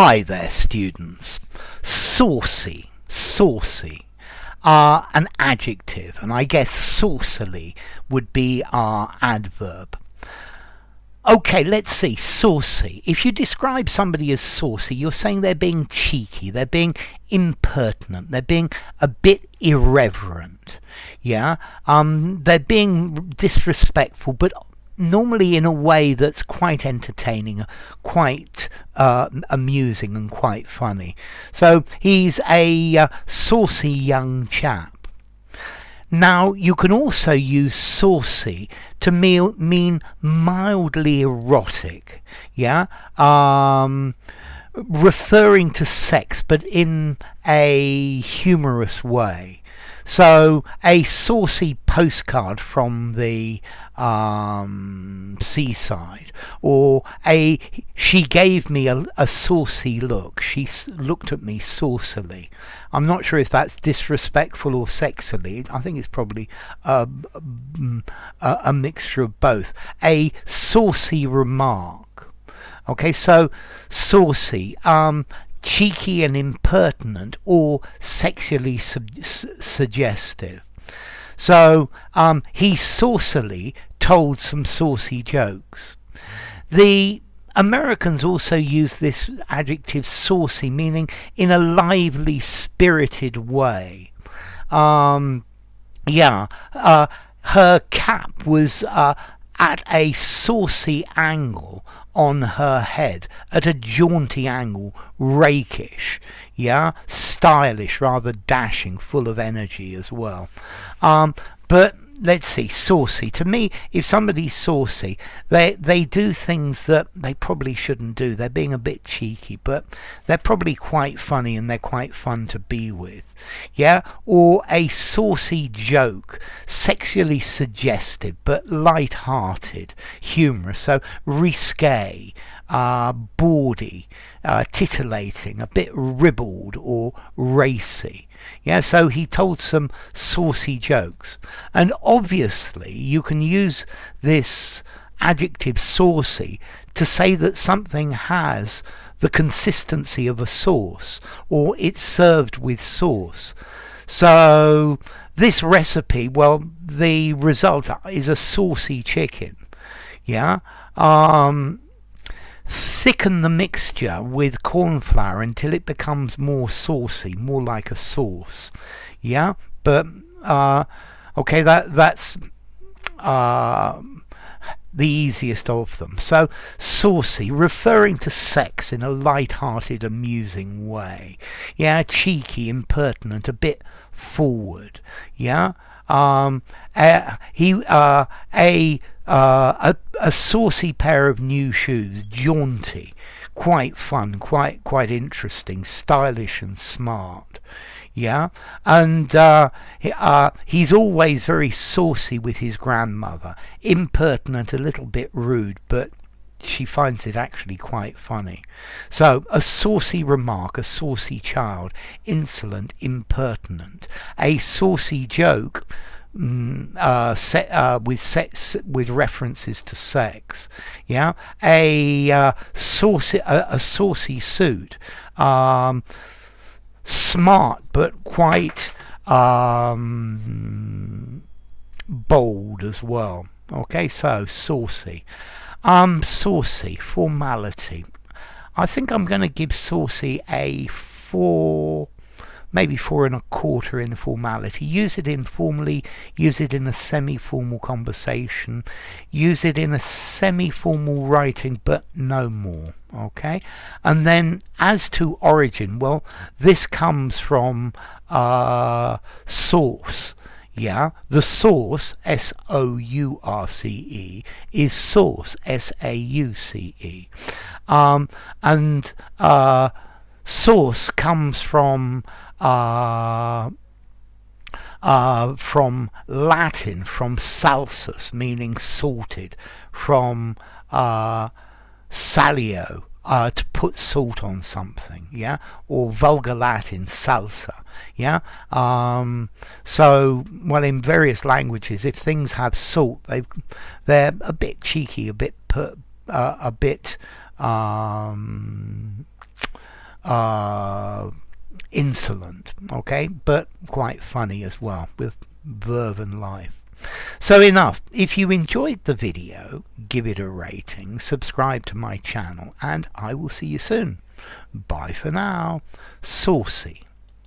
Hi there, students. Saucy are an adjective, and I guess saucily would be our adverb. Okay, let's see. Saucy. If you describe somebody as saucy, you're saying they're being cheeky, they're being impertinent, they're being a bit irreverent. Yeah? They're being disrespectful, but normally in a way that's quite entertaining, quite amusing and quite funny. So he's a saucy young chap. Now you can also use saucy to mean mildly erotic, yeah, referring to sex but in a humorous way. So a saucy postcard from the seaside, or she gave me a saucy look. She looked at me saucily. I'm not sure if that's disrespectful or sexily. I think it's probably a mixture of both. A saucy remark. Okay, so saucy. Cheeky and impertinent, or sexually suggestive. So he saucily told some saucy jokes. The Americans also use this adjective saucy, meaning in a lively, spirited way. Her cap was at a saucy angle on her head, at a jaunty angle, rakish, stylish, rather dashing, full of energy as well. But let's see, saucy. To me, if somebody's saucy, they do things that they probably shouldn't do. They're being a bit cheeky, but they're probably quite funny and they're quite fun to be with. Yeah? Or a saucy joke, sexually suggestive, but light-hearted, humorous. So risque, bawdy, titillating, a bit ribald or racy. Yeah, so he told some saucy jokes. And obviously you can use this adjective saucy to say that something has the consistency of a sauce, or it's served with sauce. So this recipe, well, the result is a saucy chicken. Yeah. Thicken the mixture with corn flour until it becomes more saucy, more like a sauce. Yeah, but okay, that's the easiest of them. So saucy, referring to sex in a light-hearted, amusing way. Yeah, cheeky, impertinent, a bit forward. Yeah. A saucy pair of new shoes, jaunty, quite fun, quite interesting, stylish and smart. Yeah, and he's always very saucy with his grandmother, impertinent, a little bit rude, but she finds it actually quite funny. So a saucy remark, a saucy child, insolent, impertinent. A saucy joke, with references to sex. Yeah, a saucy suit, smart but quite bold as well. Okay, so saucy. Saucy, formality. I think I'm going to give saucy a 4, maybe 4.25 in formality. Use it informally, use it in a semi-formal conversation, use it in a semi-formal writing, but no more. Okay, and then as to origin, well, this comes from source. Yeah, the source, S-O-U-R-C-E, is sauce, S-A-U-C-E. And sauce comes from Latin, from salsus, meaning salted, from salio, to put salt on something, yeah, or vulgar Latin, salsa, yeah. So, well, in various languages, if things have salt, they're a bit cheeky, a bit insolent, okay, but quite funny as well, with verve and life. So enough. If you enjoyed the video, give it a rating, subscribe to my channel, and I will see you soon. Bye for now. Saucy.